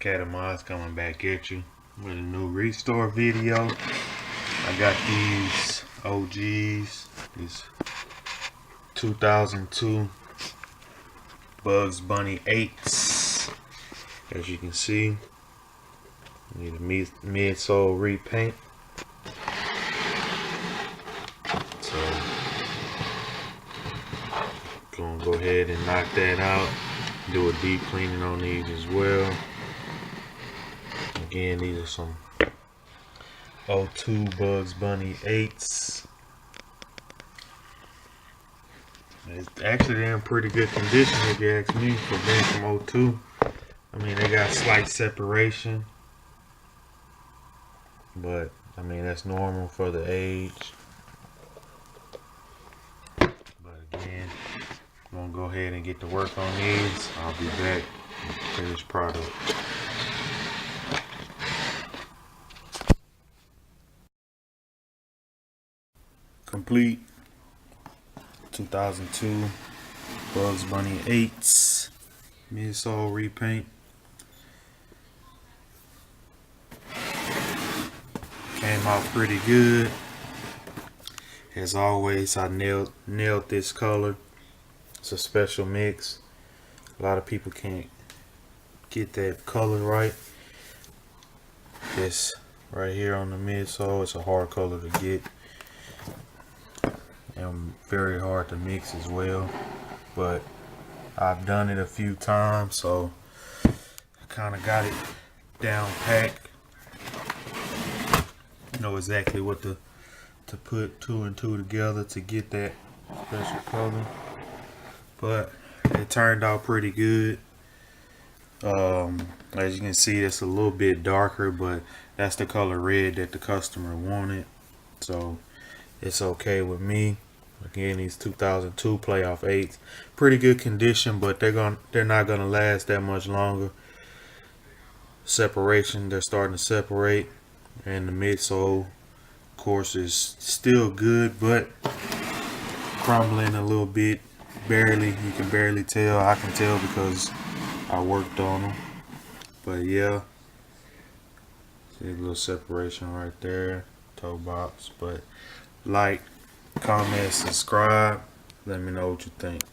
Cat of Mods coming back at you with a new restore video. I got these OGs, these 2002 Bugs Bunny 8s. As you can see, need a midsole repaint. So gonna go ahead and knock that out. Do a deep cleaning on these as well. Again, these are some 02 Bugs Bunny 8s. Actually, they're in pretty good condition if you ask me for being from 02. I mean, they got slight separation, but I mean that's normal for the age. But again, I'm gonna go ahead and get to work on these. I'll be back with the finished product. Complete 2002 Bugs Bunny 8s midsole repaint. Came out pretty good. As always, I nailed this color. It's a special mix. A lot of people can't get that color right. This right here on the midsole, it's a hard color to get and very hard to mix as well, but I've done it a few times, so I kind of got it down packed. Know exactly what to put two and two together to get that special color, but it turned out pretty good. As you can see, it's a little bit darker, but that's the color red that the customer wanted, so it's okay with me. Again, these 2002 playoff 8s, pretty good condition, but they're not gonna last that much longer. Separation, they're starting to separate, and the midsole, of course, is still good, but crumbling a little bit. Barely, you can barely tell. I can tell because I worked on them. But yeah, see a little separation right there, toe box. But like, comment, subscribe, let me know what you think.